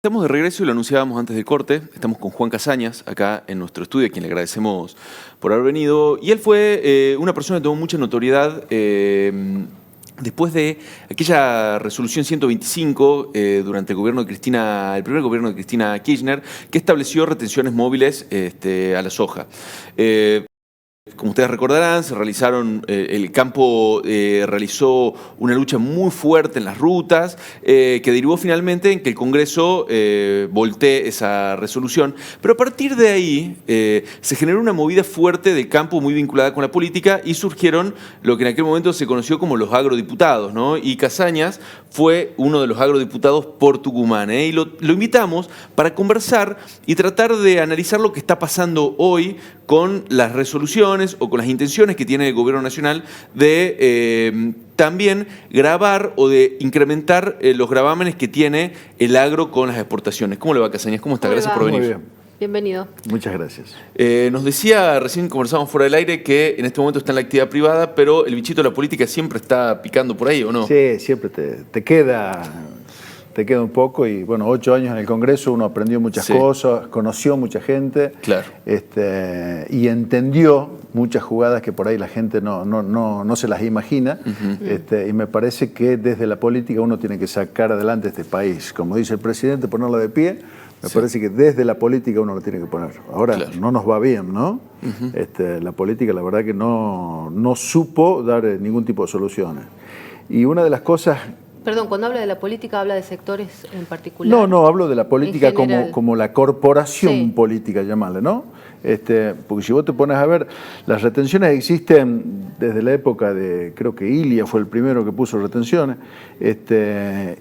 Estamos de regreso y lo anunciábamos antes del corte. Estamos con Juan Casañas acá en nuestro estudio, a quien le agradecemos por haber venido. Y él fue una persona que tomó mucha notoriedad después de aquella resolución 125 durante el gobierno de Cristina, el primer gobierno de Cristina Kirchner, que estableció retenciones móviles a la soja. Como ustedes recordarán, el campo realizó una lucha muy fuerte en las rutas que derivó finalmente en que el Congreso voltee esa resolución. Pero a partir de ahí se generó una movida fuerte del campo muy vinculada con la política y surgieron lo que en aquel momento se conoció como los agrodiputados, ¿no? Y Casañas fue uno de los agrodiputados por Tucumán, y lo invitamos para conversar y tratar de analizar lo que está pasando hoy con las resoluciones o con las intenciones que tiene el gobierno nacional de también gravar o de incrementar los gravámenes que tiene el agro con las exportaciones. ¿Cómo le va, Casañas? ¿Cómo está? Gracias por venir. Muy bien. Bienvenido. Muchas gracias. Nos decía, recién conversábamos fuera del aire, que en este momento está en la actividad privada, pero el bichito de la política siempre está picando por ahí, ¿o no? Sí, siempre te queda un poco y bueno, 8 años en el Congreso, uno aprendió muchas cosas, conoció mucha gente, claro, y entendió muchas jugadas que por ahí la gente no se las imagina, y me parece que desde la política uno tiene que sacar adelante este país. Como dice el presidente, ponerlo de pie. Me parece que desde la política uno lo tiene que poner. Ahora, claro, no nos va bien, ¿no? La política, la verdad que no supo dar ningún tipo de soluciones. Y una de las cosas... Perdón, cuando habla de la política, ¿habla de sectores en particular? No, hablo de la política como la corporación política, llamarle, ¿no? Porque si vos te pones a ver, las retenciones existen desde la época de, creo que Ilia fue el primero que puso retenciones,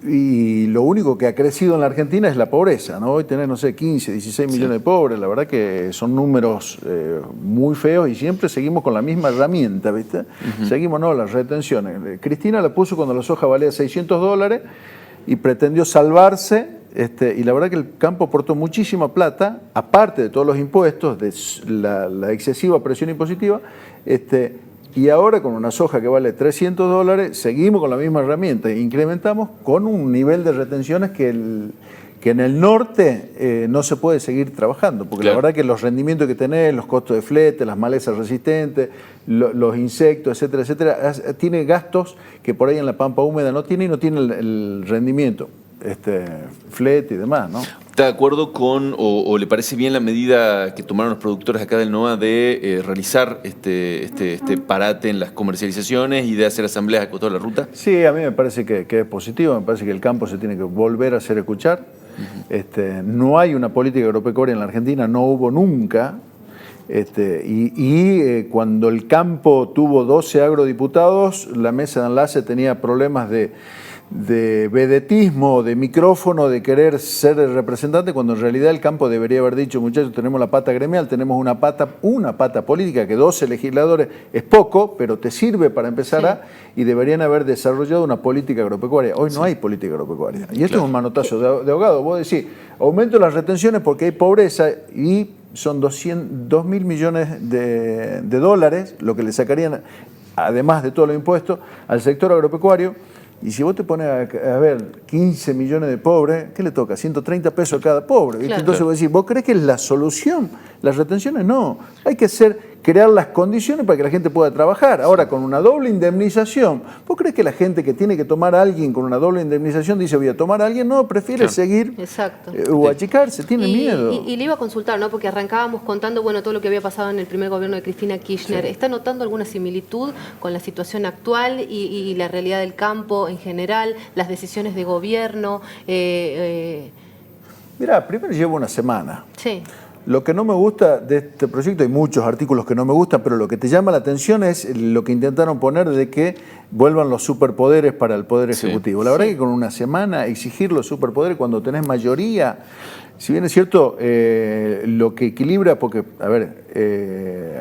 y lo único que ha crecido en la Argentina es la pobreza, ¿no? Hoy tenés, no sé, 15, 16 millones de pobres, la verdad que son números muy feos y siempre seguimos con la misma herramienta, ¿viste? Seguimos, las retenciones. Cristina la puso cuando la soja valía $600 y pretendió salvarse. Y la verdad que el campo aportó muchísima plata, aparte de todos los impuestos, de la excesiva presión impositiva, y ahora con una soja que vale $300, seguimos con la misma herramienta, incrementamos con un nivel de retenciones que en el norte no se puede seguir trabajando, porque claro, la verdad que los rendimientos que tenés, los costos de flete, las malezas resistentes, los insectos, etcétera, etcétera, tiene gastos que por ahí en la pampa húmeda no tiene y no tiene el rendimiento. Flete y demás, ¿no? ¿Está de acuerdo con, o le parece bien la medida que tomaron los productores acá del NOA de realizar este parate en las comercializaciones y de hacer asambleas a toda la ruta? Sí, a mí me parece que es positivo, me parece que el campo se tiene que volver a hacer escuchar. No hay una política agropecuaria en la Argentina, no hubo nunca. Cuando el campo tuvo 12 agrodiputados, la mesa de enlace tenía problemas de vedetismo, de micrófono, de querer ser el representante, cuando en realidad el campo debería haber dicho, muchachos, tenemos la pata gremial, tenemos una pata política, que 12 legisladores es poco, pero te sirve para empezar y deberían haber desarrollado una política agropecuaria. Hoy no hay política agropecuaria. Y esto es un manotazo de ahogado. Vos decís, aumento las retenciones porque hay pobreza y son 2.000 millones de dólares, lo que le sacarían, además de todos los impuestos, al sector agropecuario. Y si vos te pones a ver 15 millones de pobres, ¿qué le toca? 130 pesos a cada pobre. Claro. Entonces vos decís, ¿vos crees que es la solución? Las retenciones no. Hay que crear las condiciones para que la gente pueda trabajar. Ahora, con una doble indemnización, ¿vos crees que la gente que tiene que tomar a alguien con una doble indemnización dice, voy a tomar a alguien? No, prefiere seguir o achicarse, tiene miedo. Y le iba a consultar, ¿no? Porque arrancábamos contando, todo lo que había pasado en el primer gobierno de Cristina Kirchner. ¿Está notando alguna similitud con la situación actual y la realidad del campo en general, las decisiones de gobierno? Mirá, primero llevo una semana. Sí. Lo que no me gusta de este proyecto, hay muchos artículos que no me gustan, pero lo que te llama la atención es lo que intentaron poner de que vuelvan los superpoderes para el Poder Ejecutivo. La verdad que con una semana exigir los superpoderes cuando tenés mayoría, si bien es cierto, lo que equilibra, porque,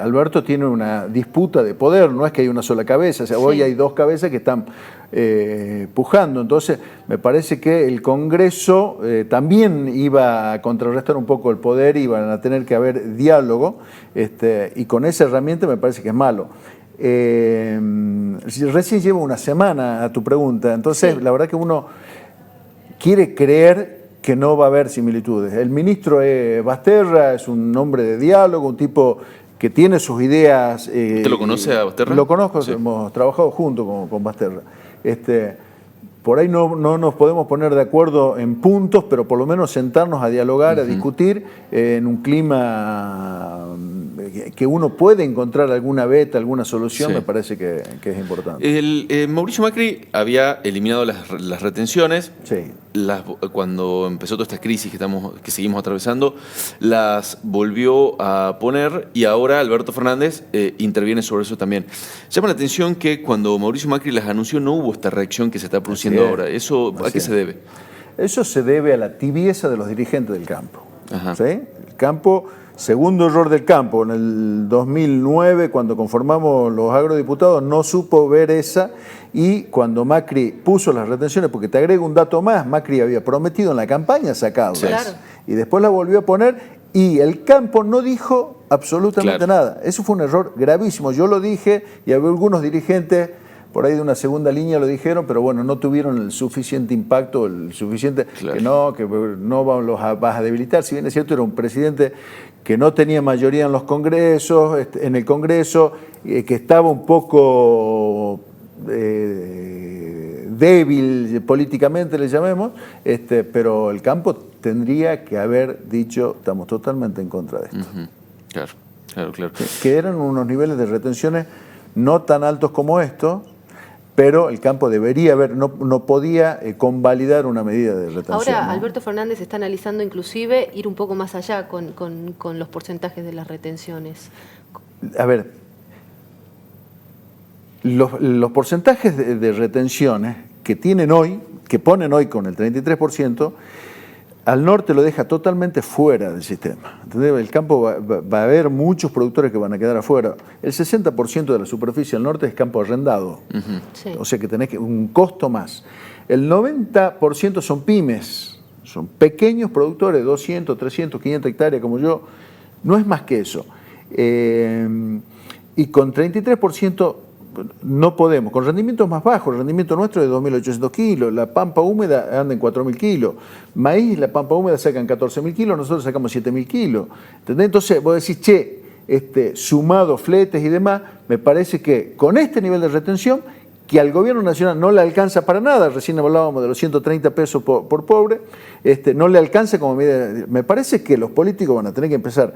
Alberto tiene una disputa de poder, no es que hay una sola cabeza, o sea, hoy hay dos cabezas que están pujando, entonces me parece que el Congreso también iba a contrarrestar un poco el poder, iban a tener que haber diálogo, y con esa herramienta me parece que es malo. Recién llevo una semana a tu pregunta, entonces la verdad que uno quiere creer que no va a haber similitudes. El ministro Basterra es un hombre de diálogo, un tipo que tiene sus ideas. ¿Usted lo conoce a Basterra? Lo conozco, sí. Hemos trabajado juntos con Basterra. Por ahí no nos podemos poner de acuerdo en puntos, pero por lo menos sentarnos a dialogar, a discutir en un clima que uno puede encontrar alguna beta, alguna solución, me parece que es importante. Mauricio Macri había eliminado las retenciones. Sí. Cuando empezó toda esta crisis que seguimos atravesando, las volvió a poner y ahora Alberto Fernández interviene sobre eso también. Llama la atención que cuando Mauricio Macri las anunció no hubo esta reacción que se está produciendo ahora. ¿Eso a qué se debe? Eso se debe a la tibieza de los dirigentes del campo. Ajá. ¿Sí? El campo, segundo error del campo, en el 2009, cuando conformamos los agrodiputados, no supo ver esa, y cuando Macri puso las retenciones, porque te agrego un dato más, Macri había prometido en la campaña sacarlas, Claro. y después la volvió a poner, y el campo no dijo absolutamente nada. Eso fue un error gravísimo. Yo lo dije, y había algunos dirigentes por ahí de una segunda línea lo dijeron, pero bueno, no tuvieron el suficiente impacto, el suficiente que no los vas a debilitar. Si bien es cierto, era un presidente que no tenía mayoría en los congresos, en el Congreso, que estaba un poco débil políticamente, le llamemos, pero el campo tendría que haber dicho, estamos totalmente en contra de esto. Claro. Que eran unos niveles de retenciones no tan altos como estos, pero el campo debería haber, no podía convalidar una medida de retención. Ahora, ¿no? Alberto Fernández está analizando inclusive ir un poco más allá con los porcentajes de las retenciones. A ver, los porcentajes de retenciones que tienen hoy, que ponen hoy con el 33%, al norte lo deja totalmente fuera del sistema. ¿Entendés? El campo va a haber muchos productores que van a quedar afuera. El 60% de la superficie al norte es campo arrendado. Sí. O sea que tenés un costo más. El 90% son pymes, son pequeños productores, 200, 300, 500 hectáreas como yo. No es más que eso. Y con 33% no podemos, con rendimientos más bajos, el rendimiento nuestro es de 2.800 kilos, la pampa húmeda anda en 4.000 kilos, maíz, la pampa húmeda sacan 14.000 kilos, nosotros sacamos 7.000 kilos. ¿Entendés? Entonces vos decís, sumado fletes y demás, me parece que con este nivel de retención, que al gobierno nacional no le alcanza para nada, recién hablábamos de los 130 pesos por pobre, no le alcanza como medida. Me parece que los políticos van a tener que empezar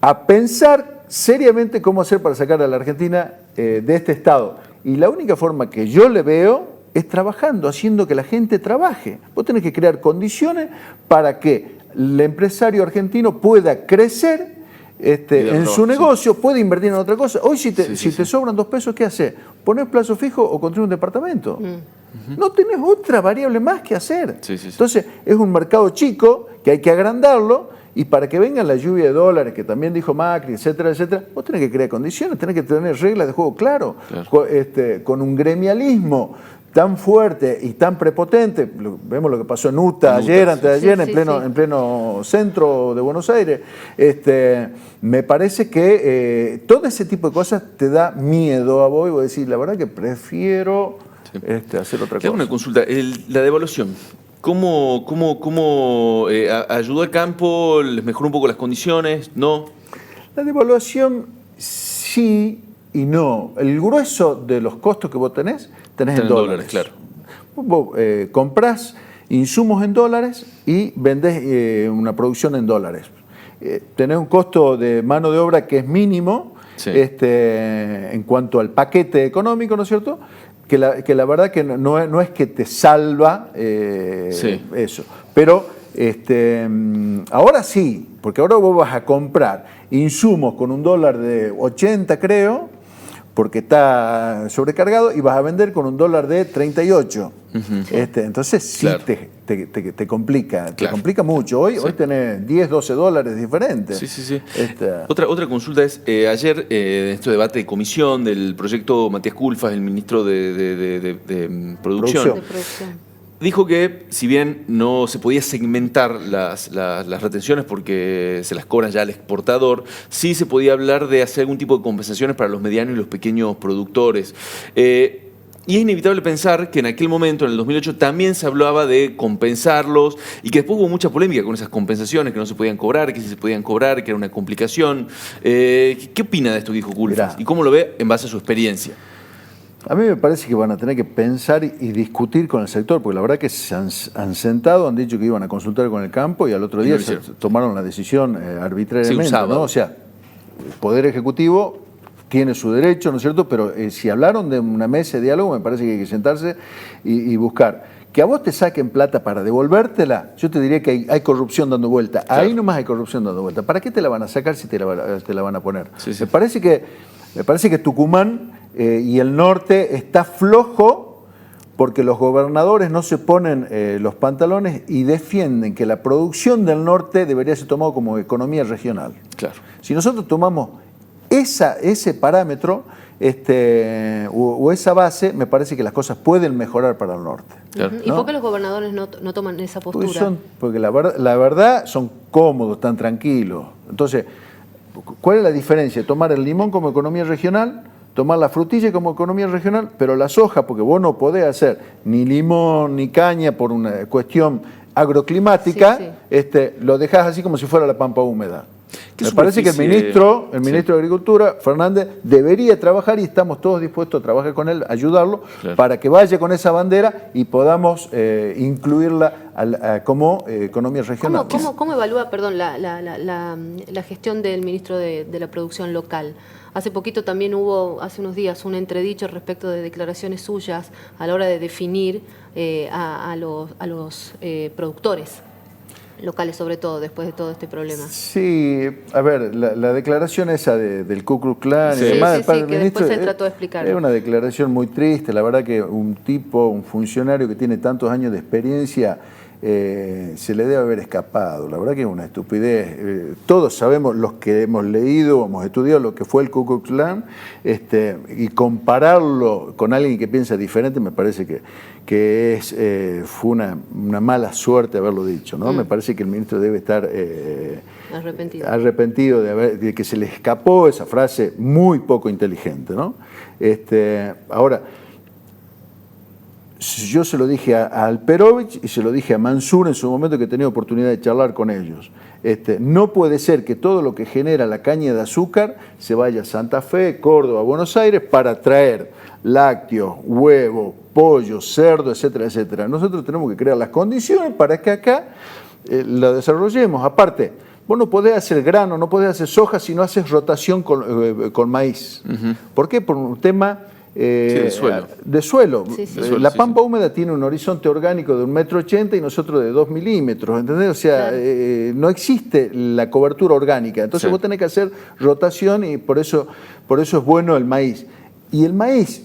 a pensar seriamente cómo hacer para sacar a la Argentina de este estado. Y la única forma que yo le veo es trabajando, haciendo que la gente trabaje. Vos tenés que crear condiciones para que el empresario argentino pueda crecer en su negocio, puede invertir en otra cosa. Hoy si te sobran 2 pesos, ¿qué haces? ¿Ponés plazo fijo o construir un departamento? No tenés otra variable más que hacer. Entonces es un mercado chico que hay que agrandarlo. Y para que venga la lluvia de dólares, que también dijo Macri, etcétera, vos tenés que crear condiciones, tenés que tener reglas de juego claro. Con un gremialismo tan fuerte y tan prepotente, vemos lo que pasó en UTA ayer, antes de ayer, en pleno centro de Buenos Aires, me parece que todo ese tipo de cosas te da miedo a vos y vos decís, la verdad que prefiero hacer otra cosa. Una consulta, la devaluación. ¿Cómo ayudó al campo? ¿Les mejoró un poco las condiciones? ¿No? La devaluación sí y no. El grueso de los costos que vos tenés en dólares. Claro. Vos comprás insumos en dólares y vendés una producción en dólares. Tenés un costo de mano de obra que es mínimo en cuanto al paquete económico, ¿no es cierto?, que la verdad que no es que te salva eso. Pero ahora sí, porque ahora vos vas a comprar insumos con un dólar de 80, creo, porque está sobrecargado, y vas a vender con un dólar de 38. Entonces sí te complica, te complica mucho. Hoy tenés 10, 12 dólares diferentes. Otra consulta es, ayer en este debate de comisión del proyecto Matías Culfas, el ministro de Producción, dijo que si bien no se podía segmentar las retenciones porque se las cobran ya al exportador, sí se podía hablar de hacer algún tipo de compensaciones para los medianos y los pequeños productores. Y es inevitable pensar que en aquel momento, en el 2008, también se hablaba de compensarlos y que después hubo mucha polémica con esas compensaciones, que no se podían cobrar, que sí se podían cobrar, que era una complicación. ¿Qué opina de esto que dijo Culfas? ¿Y cómo lo ve en base a su experiencia? A mí me parece que van a tener que pensar y discutir con el sector, porque la verdad que se han sentado, han dicho que iban a consultar con el campo y al otro día tomaron la decisión arbitrariamente, ¿no? O sea, el Poder Ejecutivo tiene su derecho, ¿no es cierto? Pero si hablaron de una mesa de diálogo, me parece que hay que sentarse y buscar. Que a vos te saquen plata para devolvértela, yo te diría que hay corrupción dando vuelta. Claro. Ahí nomás hay corrupción dando vuelta. ¿Para qué te la van a sacar si te la van a poner? Sí, sí. Me parece que Tucumán y el norte está flojo porque los gobernadores no se ponen los pantalones y defienden que la producción del norte debería ser tomada como economía regional. Claro. Si nosotros tomamos ese parámetro o esa base, me parece que las cosas pueden mejorar para el norte. Claro. ¿Y por qué los gobernadores no toman esa postura? Porque la verdad son cómodos, están tranquilos. Entonces, ¿cuál es la diferencia? Tomar el limón como economía regional, tomar la frutilla como economía regional, pero la soja, porque vos no podés hacer ni limón ni caña por una cuestión agroclimática, lo dejás así como si fuera la pampa húmeda. Me parece que el ministro de Agricultura, Fernández, debería trabajar y estamos todos dispuestos a trabajar con él, ayudarlo, para que vaya con esa bandera y podamos incluirla como economía regional. ¿Cómo evalúa, perdón, la gestión del ministro de la producción local? Hace poquito también hubo, hace unos días, un entredicho respecto de declaraciones suyas a la hora de definir a los productores locales, sobre todo, después de todo este problema. Sí, a ver, la declaración esa del Ku Klux Klan y demás, que después se trató de explicar. Es una declaración muy triste, la verdad que un funcionario que tiene tantos años de experiencia, se le debe haber escapado. La verdad que es una estupidez. Todos sabemos, los que hemos leído, hemos estudiado lo que fue el Ku Klux Klan, y compararlo con alguien que piensa diferente me parece que fue una mala suerte haberlo dicho, ¿no? Me parece que el ministro debe estar arrepentido de que se le escapó esa frase muy poco inteligente, ¿no? Ahora, yo se lo dije a Alperovich y se lo dije a Mansur en su momento, que he tenido oportunidad de charlar con ellos. No puede ser que todo lo que genera la caña de azúcar se vaya a Santa Fe, Córdoba, Buenos Aires para traer lácteos, huevos, pollo, cerdo, etcétera, etcétera. Nosotros tenemos que crear las condiciones para que acá la desarrollemos. Aparte, vos no podés hacer grano, no podés hacer soja si no haces rotación con maíz. ¿Por qué? Por un tema de suelo. La pampa húmeda tiene un horizonte orgánico de 1,80 m y nosotros de 2 milímetros, ¿entendés? O sea, no existe la cobertura orgánica. Entonces vos tenés que hacer rotación y por eso es bueno el maíz. Y el maíz,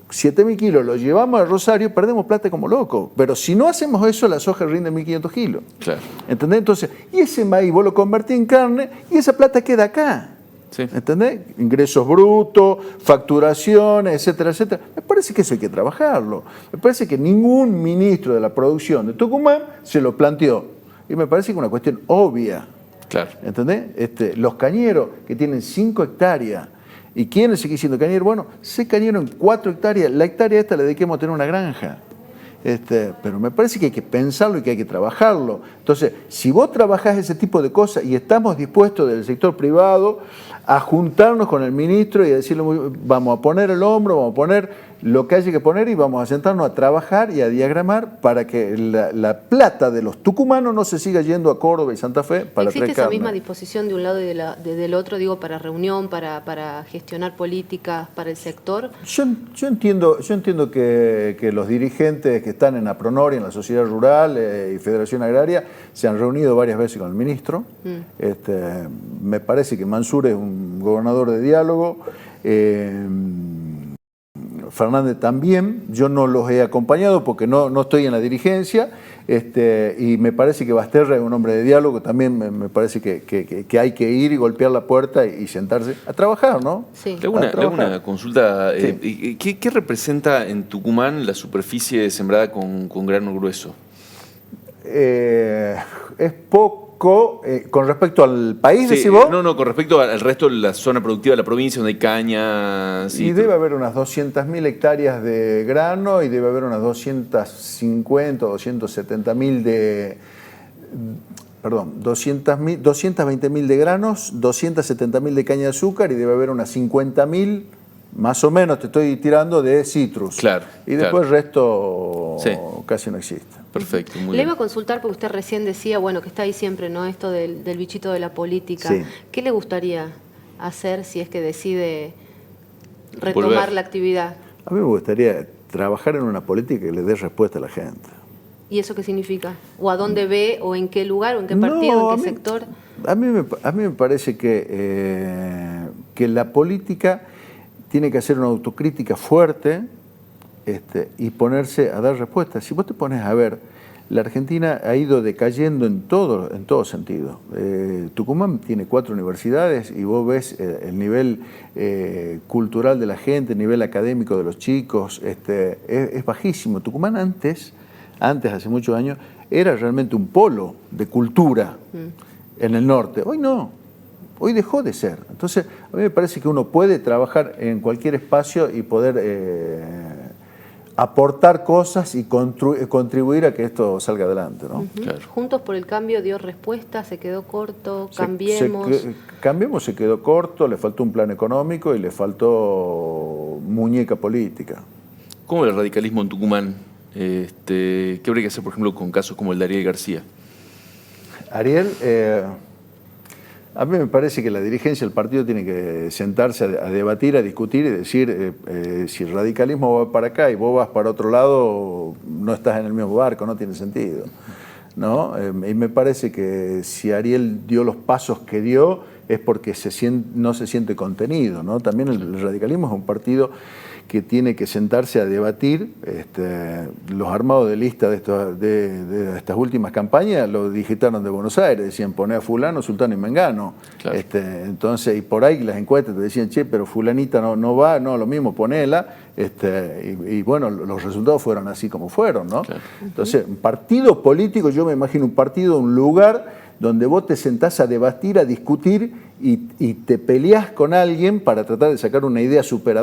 7.000 kilos, lo llevamos a Rosario, perdemos plata como locos. Pero si no hacemos eso, la soja rinde 1.500 kilos. Claro. ¿Entendés? Entonces, y ese maíz vos lo convertís en carne y esa plata queda acá. ¿Entendés? Ingresos brutos, facturaciones, etcétera, etcétera. Me parece que eso hay que trabajarlo. Me parece que ningún ministro de la producción de Tucumán se lo planteó. Y me parece que es una cuestión obvia. Claro. ¿Entendés? Los cañeros que tienen 5 hectáreas y quieren seguir siendo cañeros, bueno, se cañeros en 4 hectáreas. La hectárea esta la dediquemos a tener una granja. Pero me parece que hay que pensarlo y que hay que trabajarlo. Entonces, si vos trabajás ese tipo de cosas y estamos dispuestos del sector privado a juntarnos con el ministro y a decirle, vamos a poner el hombro, vamos a poner lo que haya que poner y vamos a sentarnos a trabajar y a diagramar para que la plata de los tucumanos no se siga yendo a Córdoba y Santa Fe para traer carne. ¿Existe esa misma disposición de un lado y del otro, digo, para reunión, para gestionar políticas para el sector? Yo entiendo que los dirigentes que están en APRONOR y en la Sociedad Rural y Federación Agraria se han reunido varias veces con el ministro. Me parece que Mansur es un gobernador de diálogo. Fernández también, yo no los he acompañado porque no estoy en la dirigencia, y me parece que Basterra es un hombre de diálogo, también me parece que hay que ir y golpear la puerta y sentarse a trabajar, ¿no? Sí. Le hago una consulta. Sí. ¿Qué representa en Tucumán la superficie sembrada con grano grueso? Es poco poco, con respecto al país, Sí, decís vos. no, con respecto al resto de la zona productiva de la provincia, donde hay cañas. Y debe haber unas 200.000 hectáreas de grano y debe haber unas 250 o 270.000 de... Perdón, 220.000 de granos, 270.000 de caña de azúcar y debe haber unas 50.000, más o menos, te estoy tirando, de citrus. Claro. Y después el resto Sí. casi no existe. Perfecto, muy Le bien. iba a consultar porque usted recién decía, bueno, que está ahí siempre, ¿no? Esto del bichito de la política. Sí. ¿Qué le gustaría hacer si es que decide retomar Volver. la actividad? A mí me gustaría trabajar en una política que le dé respuesta a la gente. ¿Y eso qué significa? ¿O a dónde ve? ¿O en qué lugar? ¿O en qué partido? No, ¿En qué sector? A mí me parece que la política tiene que hacer una autocrítica fuerte y ponerse a dar respuestas. Si vos te pones a ver, la Argentina ha ido decayendo en todo sentido. Tucumán tiene 4 universidades y vos ves el nivel cultural de la gente, el nivel académico de los chicos, es bajísimo. Tucumán antes, hace muchos años, era realmente un polo de cultura en el norte. Hoy no, hoy dejó de ser. Entonces, a mí me parece que uno puede trabajar en cualquier espacio y poder aportar cosas y contribuir a que esto salga adelante, ¿no? Claro. Juntos por el Cambio dio respuesta, se quedó corto, Cambiemos. Cambiemos se quedó corto, le faltó un plan económico y le faltó muñeca política. ¿Cómo ve el radicalismo en Tucumán? ¿Qué habría que hacer, por ejemplo, con casos como el de Ariel García? Ariel, a mí me parece que la dirigencia del partido tiene que sentarse a debatir, a discutir y decir si el radicalismo va para acá y vos vas para otro lado, no estás en el mismo barco, no tiene sentido, ¿no? Y me parece que si Ariel dio los pasos que dio es porque no se siente contenido, ¿no? También el radicalismo es un partido que tiene que sentarse a debatir. Los armados de lista de estas últimas campañas lo digitaron de Buenos Aires, decían poner a fulano, sultano y mengano. Claro. Entonces, y por ahí las encuestas te decían, che, pero fulanita no va, no, lo mismo, ponela. Y bueno, los resultados fueron así como fueron, ¿no? Claro. Entonces, un partido político, yo me imagino un partido, un lugar donde vos te sentás a debatir, a discutir y te peleás con alguien para tratar de sacar una idea superadora.